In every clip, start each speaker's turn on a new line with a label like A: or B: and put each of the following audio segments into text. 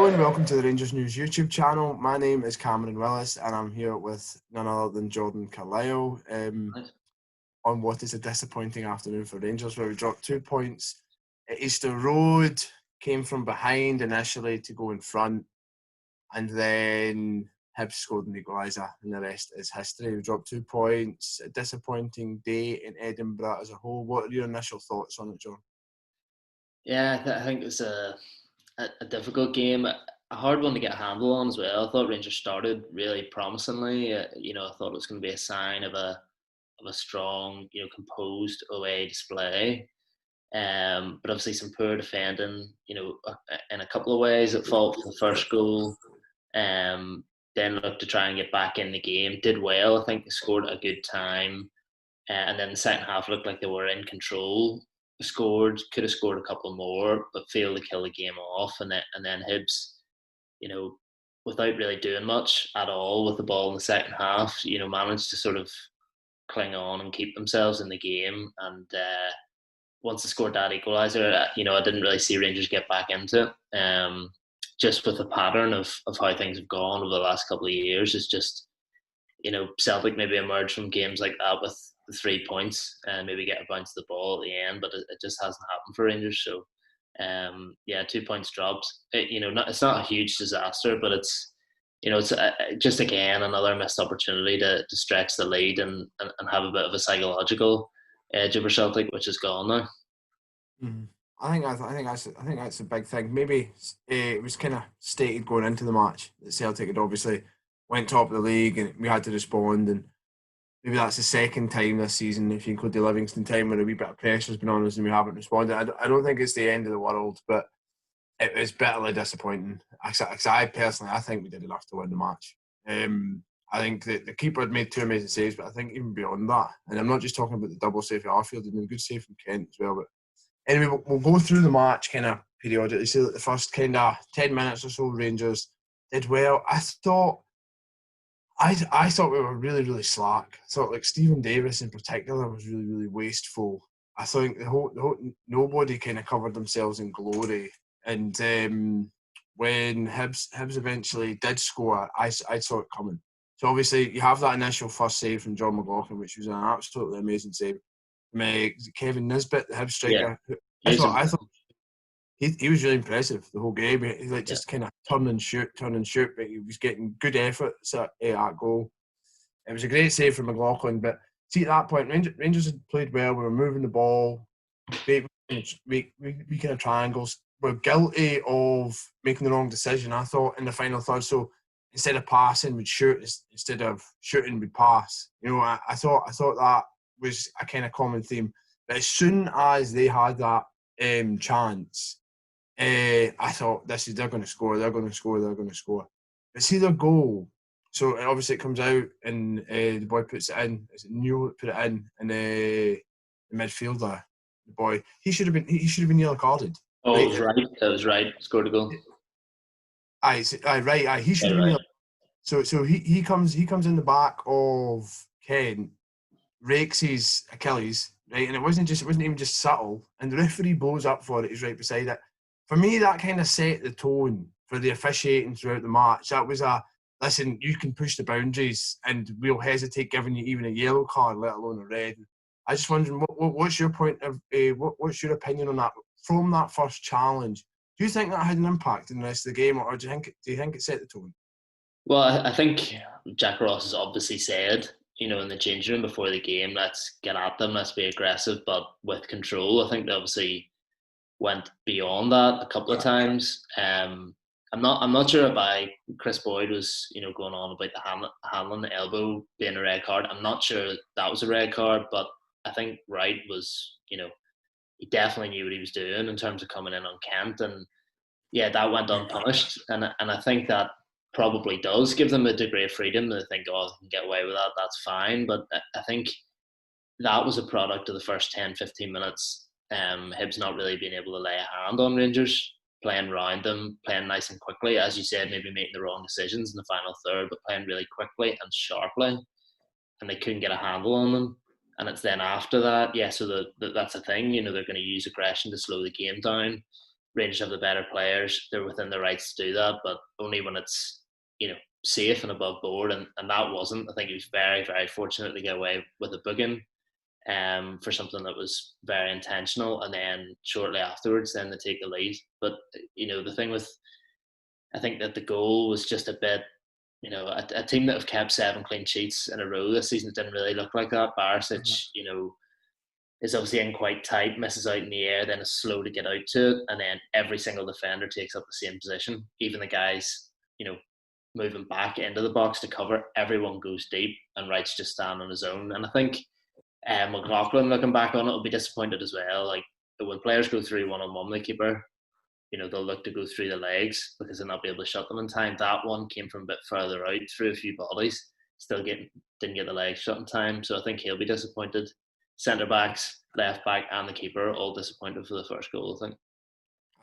A: Hello and welcome to the Rangers News YouTube channel. My name is Cameron Willis and I'm here with none other than Jordan Carlisle on what is a disappointing afternoon for Rangers, where we dropped 2 points at Easter Road, came from behind initially to go in front, and then Hibs scored an equaliser and the rest is history. We dropped 2 points, a disappointing day in Edinburgh as a whole. What are your initial thoughts on it, John?
B: Yeah, I think it's a difficult game, a hard one to get a handle on as well. I thought Rangers started really promisingly. I thought it was going to be a sign of a strong, composed away display. But obviously some poor defending, in a couple of ways at fault for the first goal. Then looked to try and get back in the game. Did well, I think they scored a good time. And then the second half looked like they were in control. Could have scored a couple more, but failed to kill the game off. And then Hibs, you know, without really doing much at all with the ball in the second half, managed to sort of cling on and keep themselves in the game. And once they scored that equaliser, I didn't really see Rangers get back into it. Just with the pattern of how things have gone over the last couple of years, it's just, Celtic maybe emerged from games like that with the 3 points and maybe get a bounce of the ball at the end, but it just hasn't happened for Rangers. So, 2 points dropped. It's not a huge disaster, but it's just again another missed opportunity to stretch the lead and have a bit of a psychological edge over Celtic, which is gone now.
A: Mm-hmm. I think that's a big thing. Maybe it was kind of stated going into the match that Celtic had obviously went top of the league and we had to respond, and maybe that's the second time this season, if you include the Livingston time, where a wee bit of pressure's been on us and we haven't responded. I don't think it's the end of the world, but it was bitterly disappointing. I think we did enough to win the match. I think that the keeper had made 2 amazing saves, but I think even beyond that, and I'm not just talking about the double save for Arfield, he made a good save from Kent as well. But anyway, we'll go through the match kind of periodically. So that the first kind of 10 minutes or so, Rangers did well. I thought we were really, really slack. I thought, like, Stephen Davis in particular was really, really wasteful. I think the whole nobody kind of covered themselves in glory. And when Hibs eventually did score, I saw it coming. So obviously you have that initial first save from John McLaughlin, which was an absolutely amazing save. Kevin Nisbet, the Hibs striker.
B: Yeah,
A: I thought he was really impressive the whole game. He just kind of turn and shoot, but he was getting good efforts at that goal. It was a great save from McLaughlin, but see, at that point, Rangers had played well. We were moving the ball, we kind of triangles. We're guilty of making the wrong decision, I thought, in the final third. So instead of passing, we'd shoot. Instead of shooting, we'd pass. I thought that was a kind of common theme. But as soon as they had that chance, I thought, they're going to score. But see their goal. So obviously it comes out and the boy puts it in. Is it Neil that put it in? And the midfielder, the boy, he should have been yellow carded.
B: Oh, right? That was right. Scored a goal.
A: Right. He should have been yellow. So he comes in the back of Ken, rakes his Achilles, right, and it wasn't even just subtle, and the referee blows up for it. He's right beside it. For me, that kind of set the tone for the officiating throughout the match. That was listen, you can push the boundaries and we'll hesitate giving you even a yellow card, let alone a red. I just wondering, what's your point of what's your opinion on that from that first challenge? Do you think that had an impact in the rest of the game, or do you think it set the tone?
B: Well, I think Jack Ross has obviously said, in the changing room before the game, let's get at them, let's be aggressive, but with control. I think they obviously went beyond that a couple of times. I'm not sure if Chris Boyd was, going on about the handling the elbow being a red card. I'm not sure that was a red card, but I think Wright was, he definitely knew what he was doing in terms of coming in on Kent, and yeah, that went unpunished, and I think that probably does give them a degree of freedom. They think, oh, they can get away with that, that's fine. But I think that was a product of the first 10, 15 minutes. Hibs not really being able to lay a hand on Rangers, playing around them, playing nice and quickly. As you said, maybe making the wrong decisions in the final third, but playing really quickly and sharply. And they couldn't get a handle on them. And it's then after that, so that's a thing. They're going to use aggression to slow the game down. Rangers have the better players. They're within their rights to do that, but only when it's, safe and above board. And that wasn't. I think he was very, very fortunate to get away with a booking for something that was very intentional. And then shortly afterwards, then they take the lead. But, the thing with, I think that the goal was just a bit, a team that have kept 7 clean sheets in a row this season didn't really look like that. Barisic, is obviously in quite tight, misses out in the air, then is slow to get out to it, and then every single defender takes up the same position. Even the guys, moving back into the box to cover, everyone goes deep, and Wright's just standing on his own. And I think McLaughlin, looking back on it, will be disappointed as well. Like, when players go through one-on-one with the keeper, they'll look to go through the legs because they'll not be able to shut them in time. That one came from a bit further out through a few bodies, didn't get the legs shut in time. So I think he'll be disappointed. Centre backs, left back, and the keeper all disappointed for the first goal, I think.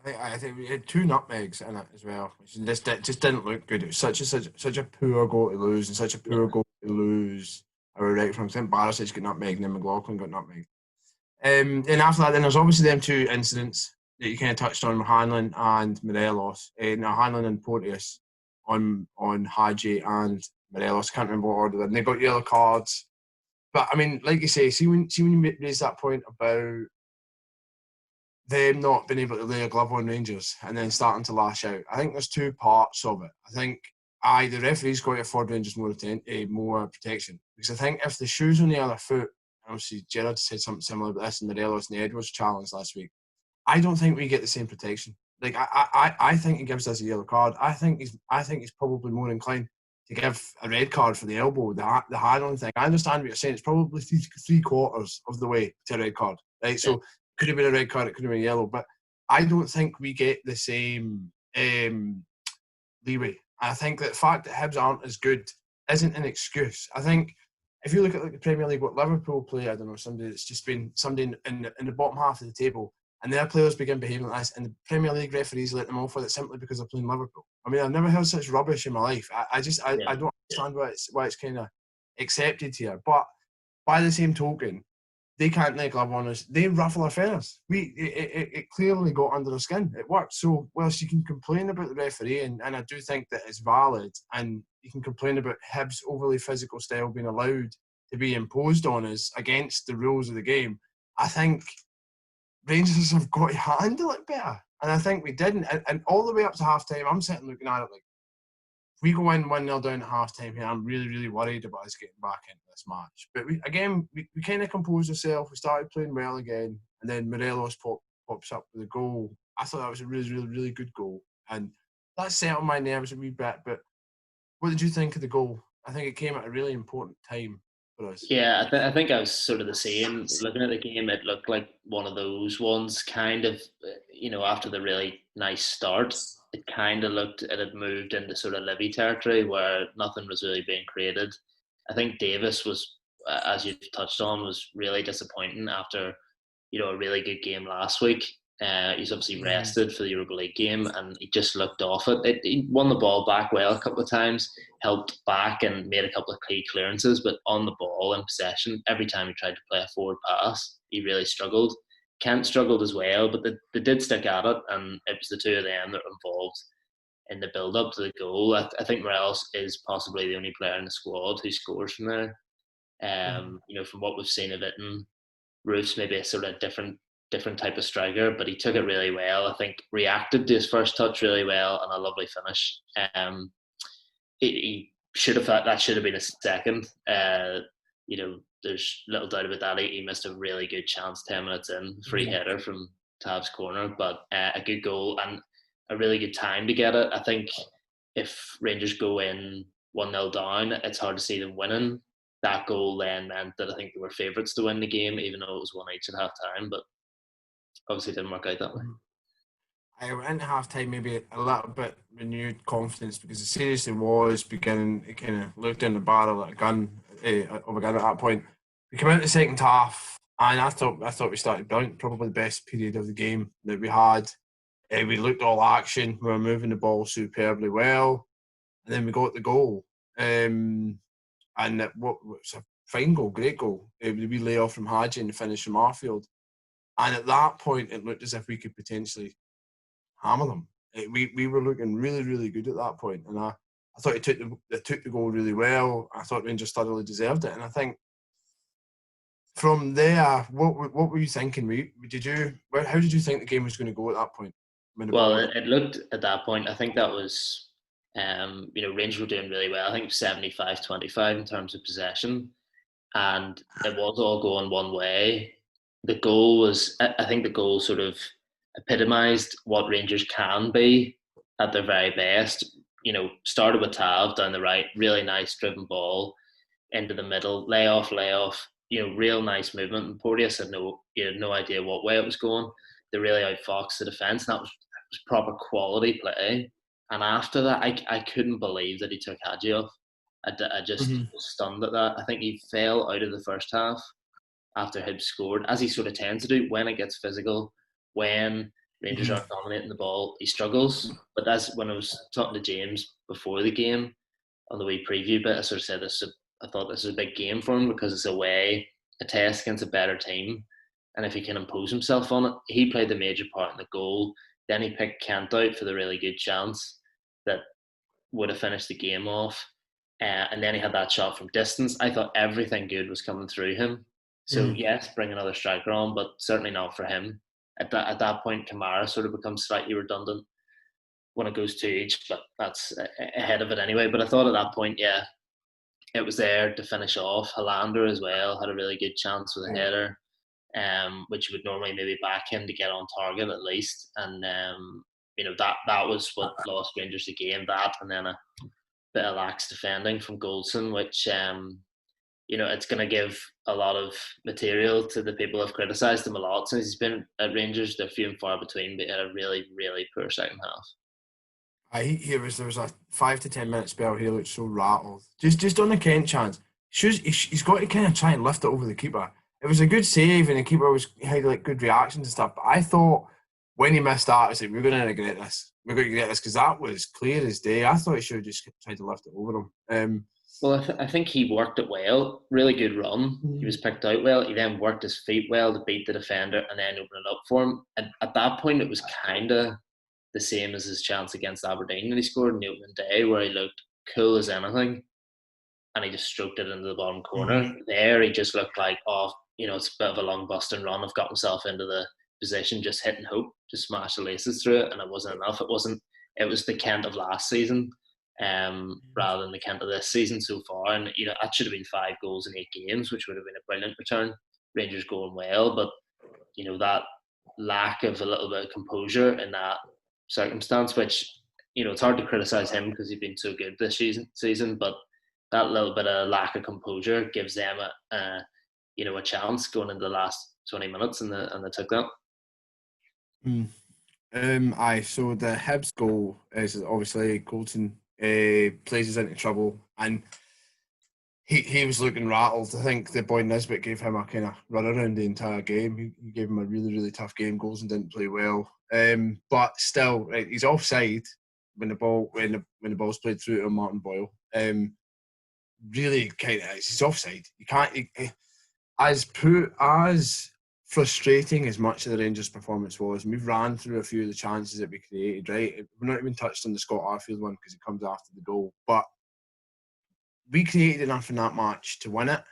A: I think we had 2 nutmegs in it as well, which just didn't look good. It was such a poor goal to lose, and such a poor goal to lose. I was right from. I think Barisic got nutmegged, and then McLaughlin got nutmegged. And after that, then there's obviously them 2 incidents that you kind of touched on, Hanlon and Morelos. Hanlon and Porteous on Hadji and Morelos. Can't remember what order. And they got yellow cards. But I mean, like you say, see when you raise that point about them not being able to lay a glove on Rangers and then starting to lash out, I think there's 2 parts of it. I think the referee's got to afford Rangers more protection, because I think if the shoe's on the other foot, obviously Gerrard said something similar about this in Morelos and the Edwards challenge last week, I don't think we get the same protection. Like I think he gives us a yellow card. I think he's probably more inclined to give a red card for the elbow, the handling thing. I understand what you're saying. It's probably 3/4 of the way to a red card, right? So could have been a red card, it could have been yellow, but I don't think we get the same leeway. I think that the fact that Hibs aren't as good isn't an excuse. I think if you look at the Premier League, what Liverpool play, I don't know, somebody that's just been somebody in the bottom half of the table, and their players begin behaving like this, and the Premier League referees let them off with it simply because they're playing Liverpool. I mean, I've never heard such rubbish in my life. I don't understand why it's kind of accepted here. But by the same token, they can't lay a glove on us. They ruffle our feathers. It clearly got under their skin. It worked. So whilst you can complain about the referee, and I do think that it's valid, and you can complain about Hibs' overly physical style being allowed to be imposed on us against the rules of the game, I think Rangers have got to handle it better. And I think we didn't. And all the way up to half-time, I'm sitting looking at it like, if we go in 1-0 down at half-time here, I'm really, really worried about us getting back into this match. But we kind of composed ourselves. We started playing well again. And then Morelos pops up with a goal. I thought that was a really, really, really good goal. And that settled my nerves a wee bit. But what did you think of the goal? I think it came at a really important time for us.
B: Yeah, I think I was sort of the same. Looking at the game, it looked like one of those ones, kind of, after the really nice start, it kind of looked, it had moved into sort of Livy territory where nothing was really being created. I think Davis was, as you've touched on, was really disappointing after, a really good game last week. He's obviously rested for the Europa League game, and he just looked off it. He won the ball back well a couple of times, helped back and made a couple of key clearances, but on the ball in possession, every time he tried to play a forward pass, he really struggled. Kent struggled as well, but they did stick at it, and it was the 2 of them that were involved in the build-up to the goal. I think Morelos is possibly the only player in the squad who scores from there. From what we've seen of it, and Roof's maybe a sort of different type of striker, but he took it really well. I think reacted to his first touch really well, and a lovely finish. He should have that should have been a second. There's little doubt about that. He missed a really good chance 10 minutes in, free header from Tav's corner, but a good goal and a really good time to get it. I think if Rangers go in 1-0 down, it's hard to see them winning. That goal then meant that I think they were favourites to win the game, even though it was 1-1 at half time, but obviously it didn't work out that way.
A: I went into half time maybe a little bit renewed confidence, because it seriously was beginning. It kind of looked down the barrel of a gun at that point. We came out the second half, and I thought we started brilliant. Probably the best period of the game that we had. We looked all action. We were moving the ball superbly well, and then we got the goal. And what was a fine goal, great goal. The wee layoff from Hadji and the finish from Arfield. And at that point, it looked as if we could potentially hammer them. We were looking really, really good at that point, and I thought they took the goal really well. I thought Rangers thoroughly deserved it, and I think from there, what were you thinking? How did you think the game was going to go at that point?
B: Well, it looked at that point, I think that was, Rangers were doing really well. I think 75-25 in terms of possession, and it was all going one way. I think the goal sort of epitomised what Rangers can be at their very best. Started with Tav down the right, really nice driven ball into the middle, lay off, real nice movement. And Porteous had no idea what way it was going. They really outfoxed the defence, and that was proper quality play. And after that, I couldn't believe that he took Hadji off. I just was stunned at that. I think he fell out of the first half after Hibs scored, as he sort of tends to do when it gets physical, when Rangers aren't dominating the ball, he struggles. But that's when I was talking to James before the game on the wee preview bit. I sort of said I thought this is a big game for him because it's a test against a better team. And if he can impose himself on it, he played the major part in the goal. Then he picked Kent out for the really good chance that would have finished the game off. And then he had that shot from distance. I thought everything good was coming through him. So yes, bring another striker on, but certainly not for him. At that point, Kamara sort of becomes slightly redundant when it goes to each, but that's ahead of it anyway. But I thought at that point, yeah, it was there to finish off. Hollander as well had a really good chance with a header, which would normally maybe back him to get on target at least. And that was what lost Rangers the game. That, and then a bit of lax defending from Goldson, which it's going to give a lot of material to the people who've criticised him a lot since he's been at Rangers. They're few and far between, but he had a really, really poor second half.
A: There was a 5 to 10 minute spell. He looked so rattled. Just on the Kent chance, he's got to kind of try and lift it over the keeper. It was a good save, and the keeper had like good reactions and stuff. But I thought when he missed that, I was like, we're going to regret this. We're going to regret this because that was clear as day. I thought he should have just tried to lift it over him.
B: Well, I think he worked it well. Really good run. He was picked out well. He then worked his feet well to beat the defender and then open it up for him. At that point, it was kind of the same as his chance against Aberdeen that he scored in the opening day, where he looked cool as anything, and he just stroked it into the bottom corner. There, he just looked like, it's a bit of a long busting run. I've got myself into the position, just hit and hope, just smash the laces through it, and it wasn't enough. It was the Kent of last season, rather than the Kent of this season so far. And that should have been 5 goals in 8 games, which would have been a brilliant return. Rangers going well, but that lack of a little bit of composure in that circumstance, which it's hard to criticise him because he's been so good this season, but that little bit of lack of composure gives them a chance going into the last 20 minutes, and they took that.
A: So the Hibs goal is obviously Goldson plays us into trouble, and he was looking rattled. I think the boy Nisbet gave him a kind of run around the entire game. He gave him a really, really tough game. Goldson didn't play well, but still, right, he's offside when the ball's played through to Martin Boyle. Really, kind of, he's offside. You can't. As frustrating as much of the Rangers' performance was, and we've ran through a few of the chances that we created, right? We're not even touched on the Scott Arfield one because it comes after the goal, but we created enough in that match to win it.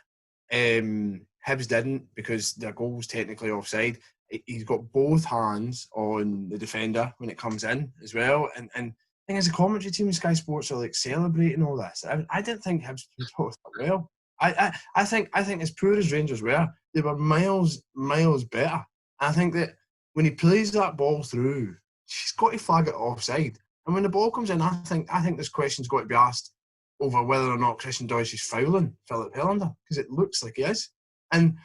A: Hibs didn't because their goal was technically offside. He's got both hands on the defender when it comes in as well, and I think as a commentary team in Sky Sports are like celebrating all this. I didn't think Hibs played that well. I think as poor as Rangers were, they were miles better. I think that when he plays that ball through, he's got to flag it offside. And when the ball comes in, I think this question's got to be asked over whether or not Christian Doidge is fouling Philip Helander, because it looks like he is. And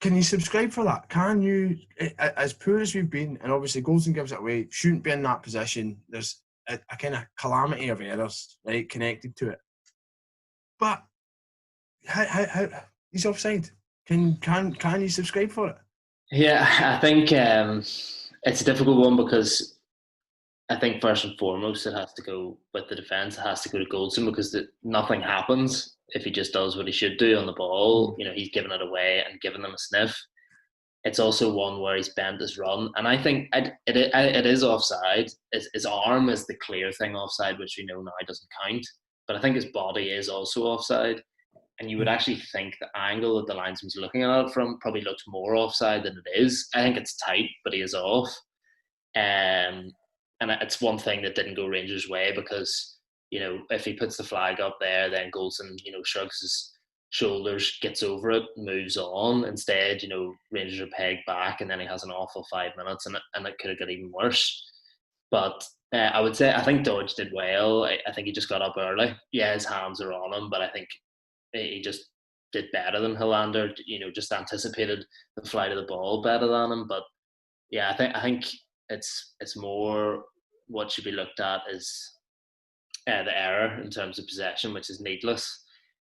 A: can you subscribe for that? Can you, as poor as we've been, and obviously Goldson gives it away, shouldn't be in that position. There's a kind of calamity of errors, right, connected to it. But how he's offside? Can you subscribe for it?
B: Yeah, I think it's a difficult one because I think first and foremost it has to go with the defence. It has to go to Goldson because nothing happens if he just does what he should do on the ball. He's giving it away and giving them a sniff. it's also one where he's bent his run, and I think it is offside. His arm is the clear thing offside, which we know now doesn't count. But I think his body is also offside, and you would actually think the angle that the linesman's looking at it from probably looks more offside than it is. I think it's tight, but he is off. And it's one thing that didn't go Rangers' way because, if he puts the flag up there, then Goldson, shrugs his shoulders, gets over it, moves on. Instead, Rangers are pegged back, and then he has an awful 5 minutes, and it could have got even worse. But I would say I think Dodge did well. I think he just got up early. Yeah, his hands are on him, but I think he just did better than Hollander. Just anticipated the flight of the ball better than him. But yeah, I think it's more what should be looked at is the error in terms of possession, which is needless,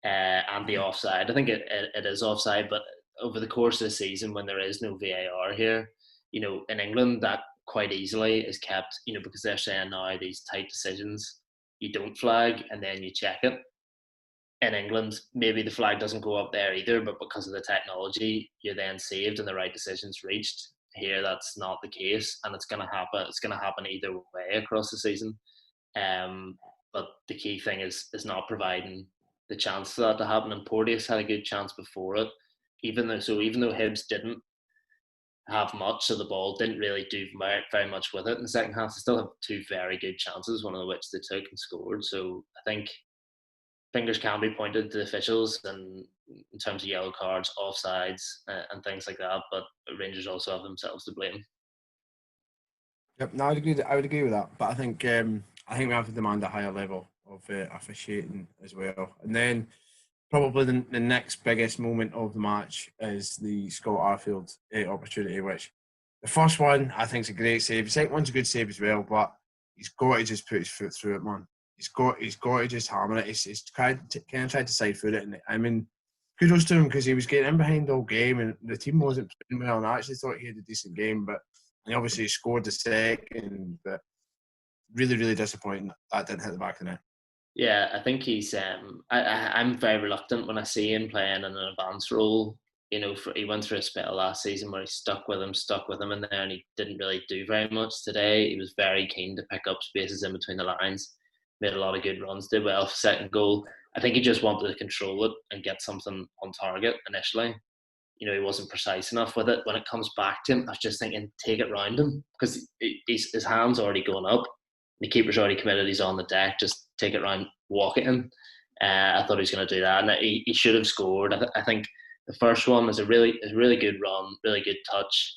B: and the offside. I think it is offside, but over the course of the season, when there is no VAR here, in England that quite easily is kept, because they're saying now these tight decisions, you don't flag and then you check it. In England, maybe the flag doesn't go up there either, but because of the technology, you're then saved and the right decision's reached. Here, that's not the case, and it's going to happen. It's going to happen either way across the season. But the key thing is not providing the chance for that to happen. And Porteous had a good chance before it, even though Hibs didn't have much, so the ball didn't really do very much with it in the second half. They still have two very good chances, one of which they took and scored. So I think fingers can be pointed to the officials and in terms of yellow cards, offsides, and things like that. But Rangers also have themselves to blame.
A: Yep, no, I would agree with that. But I think we have to demand a higher level of officiating as well. And then probably the next biggest moment of the match is the Scott Arfield opportunity, which the first one I think is a great save. The second one's a good save as well, but he's got to just put his foot through it, man. He's got to just hammer it. He's kind of tried to side foot it, and I mean, kudos to him because he was getting in behind all game, and the team wasn't playing well. And I actually thought he had a decent game, but he obviously scored the second. But really, really disappointing that didn't hit the back of the net.
B: Yeah, I think he's. I'm very reluctant when I see him playing in an advanced role. He went through a spell last season where he stuck with him in there, and he didn't really do very much today. He was very keen to pick up spaces in between the lines, made a lot of good runs, did well for second goal. I think he just wanted to control it and get something on target initially. He wasn't precise enough with it. When it comes back to him, I was just thinking, take it round him because his hand's already going up. The keeper's already committed. He's on the deck. Just take it round, walk it in. I thought he was going to do that, and he should have scored. I think the first one was a really good run, really good touch.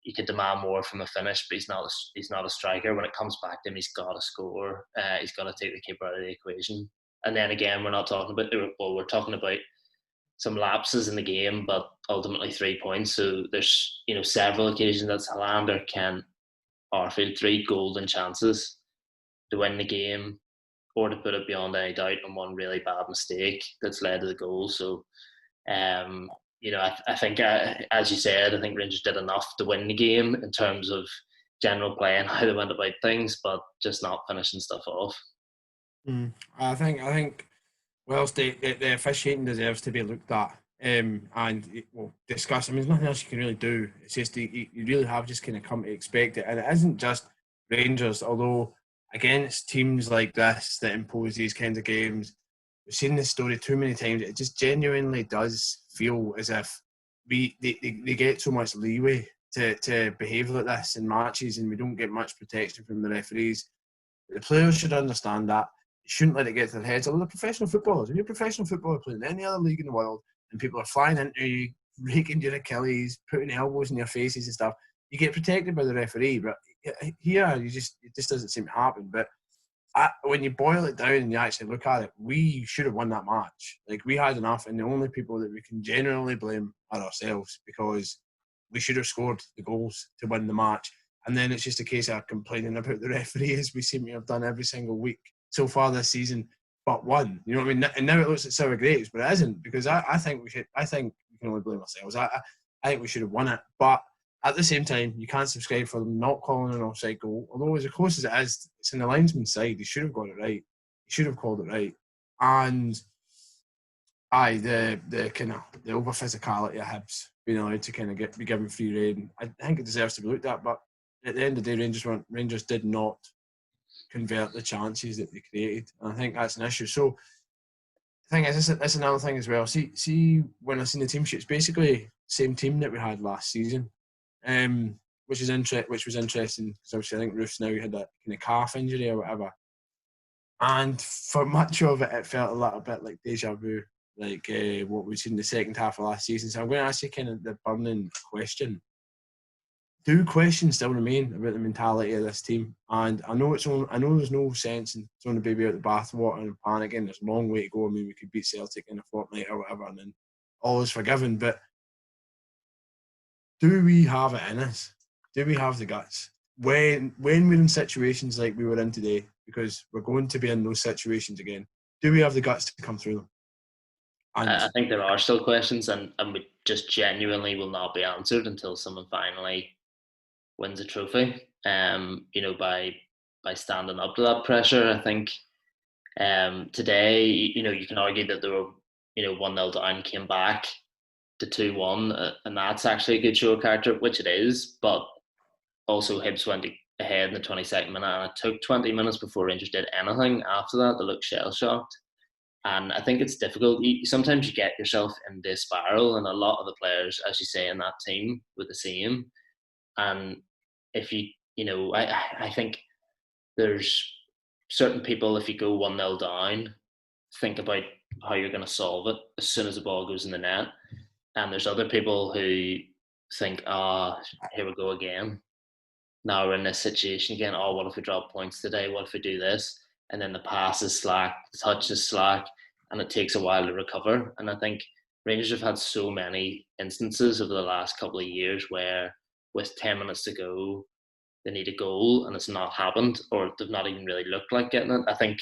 B: You could demand more from a finish, but he's not a striker. When it comes back to him, he's got to score. He's got to take the keeper out of the equation. And then again, we're talking about some lapses in the game, but ultimately 3 points. So there's several occasions that Hollander, Kent, Arfield, 3 golden chances to win the game or to put it beyond any doubt, and one really bad mistake that's led to the goal. So I think, as you said, I think Rangers did enough to win the game in terms of general play and how they went about things, but just not finishing stuff off.
A: I think whilst the officiating deserves to be looked at and discussed, I mean, there's nothing else you can really do. It's just you really have just kind of come to expect it, and it isn't just Rangers. Although against teams like this that impose these kinds of games, we've seen this story too many times. It just genuinely does feel as if they get so much leeway to behave like this in matches, and we don't get much protection from the referees. The players should understand that. You shouldn't let it get to their heads. Although they're professional footballers. If you're a professional footballer playing in any other league in the world and people are flying into you, raking your Achilles, putting elbows in your faces and stuff, you get protected by the referee. But here, it just doesn't seem to happen. But when you boil it down and you actually look at it, we should have won that match. Like, we had enough, and the only people that we can generally blame are ourselves because we should have scored the goals to win the match. And then it's just a case of complaining about the referee, as we seem to have done every single week so far this season, but one. You know what I mean? And now it looks like sour grapes, but it isn't, because I think we should. I think we can only blame ourselves. I think we should have won it, but at the same time, you can't subscribe for them not calling an offside goal. Although as close as it is, it's in the linesman's side. He should have got it right. He should have called it right. And the kind of the over physicality of Hibs being allowed to kind of be given free rein. I think it deserves to be looked at, but at the end of the day, Rangers did not convert the chances that they created, and I think that's an issue. So the thing is, that's another thing as well. See, when I seen the team sheet, it's basically the same team that we had last season, which was interesting because obviously I think Roof's now had that kind of calf injury or whatever, and for much of it, it felt a little bit like deja vu, like what we've seen in the second half of last season. So I'm going to ask you kind of the burning question: do questions still remain about the mentality of this team? And I know there's no sense in throwing the baby out the bathwater and panicking. There's a long way to go. I mean, we could beat Celtic in a fortnight or whatever, and then all is forgiven. But do we have it in us? Do we have the guts? When we're in situations like we were in today, because we're going to be in those situations again, do we have the guts to come through them? And
B: I think there are still questions, and we just genuinely will not be answered until someone finally wins a trophy. By standing up to that pressure. I think today, you can argue that they were, 1-0 down, came back to 2-1, and that's actually a good show of character, which it is. But also, Hibs went ahead in the 22nd minute, and it took 20 minutes before Rangers did anything after that. They looked shell shocked. And I think it's difficult. Sometimes you get yourself in this spiral, and a lot of the players, as you say, in that team were the same. And if I think there's certain people, if you go 1-0 down, think about how you're going to solve it as soon as the ball goes in the net. And there's other people who think, here we go again. Now we're in this situation again. Oh, what if we drop points today? What if we do this? And then the pass is slack, the touch is slack, and it takes a while to recover. And I think Rangers have had so many instances over the last couple of years where with 10 minutes to go, they need a goal and it's not happened, or they've not even really looked like getting it. I think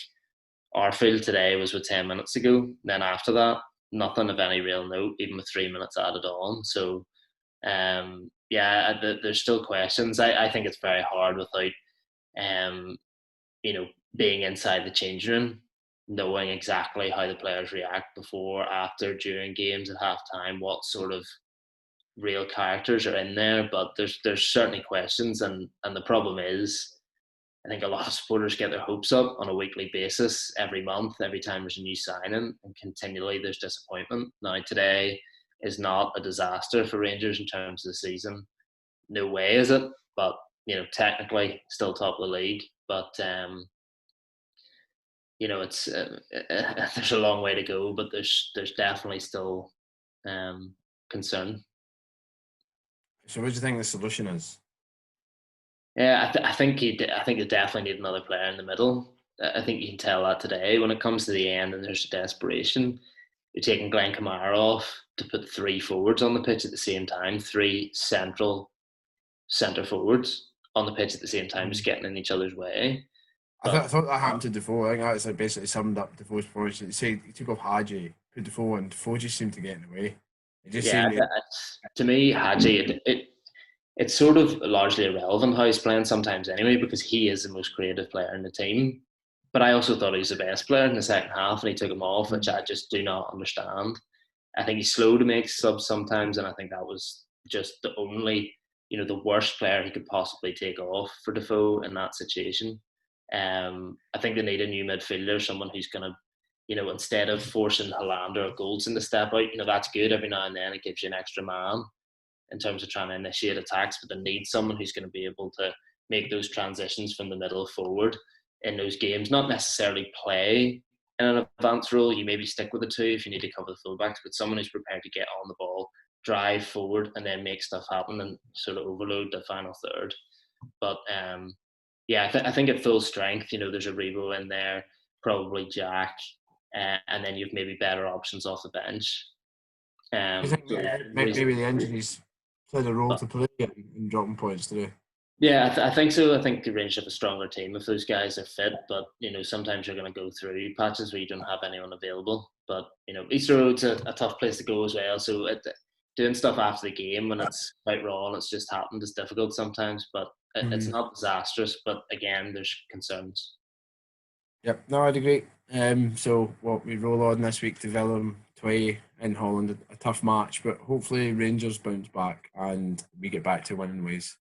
B: our field today was with 10 minutes to go. Then after that, nothing of any real note, even with 3 minutes added on. So, there's still questions. I think it's very hard without, being inside the changing room, knowing exactly how the players react before, after, during games, at half time, what sort of real characters are in there. But there's certainly questions, and the problem is, I think a lot of supporters get their hopes up on a weekly basis, every month, every time there's a new signing, and continually there's disappointment. Now today is not a disaster for Rangers in terms of the season. No way is it, but technically still top of the league. But it's there's a long way to go, but there's definitely still concern.
A: so, what do you think the solution is?
B: Yeah, I think they definitely need another player in the middle. I think you can tell that today. When it comes to the end and there's desperation, you're taking Glenn Kamara off to put 3 forwards on the pitch at the same time, 3 centre forwards on the pitch at the same time, just getting in each other's way.
A: I thought that happened to Defoe. I think that's like basically summed up Defoe's performance. You say he took off Hadji, put Defoe, and Defoe just seemed to get in the way. It just seemed
B: to me, Hadji, it's sort of largely irrelevant how he's playing sometimes anyway, because he is the most creative player in the team. But I also thought he was the best player in the second half, and he took him off, which I just do not understand. I think he's slow to make subs sometimes, and I think that was just the only, the worst player he could possibly take off for Defoe in that situation. I think they need a new midfielder, someone who's going to, instead of forcing Hollander or Goldson to step out, that's good every now and then. It gives you an extra man in terms of trying to initiate attacks, but they need someone who's going to be able to make those transitions from the middle forward in those games, not necessarily play in an advanced role. You maybe stick with the 2 if you need to cover the fullbacks, but someone who's prepared to get on the ball, drive forward, and then make stuff happen and sort of overload the final third. But I think at full strength, there's a Rebo in there, probably Jack, and then you've maybe better options off the bench.
A: I think maybe the injuries played a role to play in dropping points today.
B: Yeah, I think so. I think the Rangers have a stronger team if those guys are fit, but sometimes you're going to go through patches where you don't have anyone available. But Easter Road's a tough place to go as well. So doing stuff after the game when it's quite raw and it's just happened is difficult sometimes. But it's not disastrous. But again, there's concerns.
A: Yep, no, I'd agree. So what we roll on this week to away in Holland, a tough match, but hopefully Rangers bounce back and we get back to winning ways.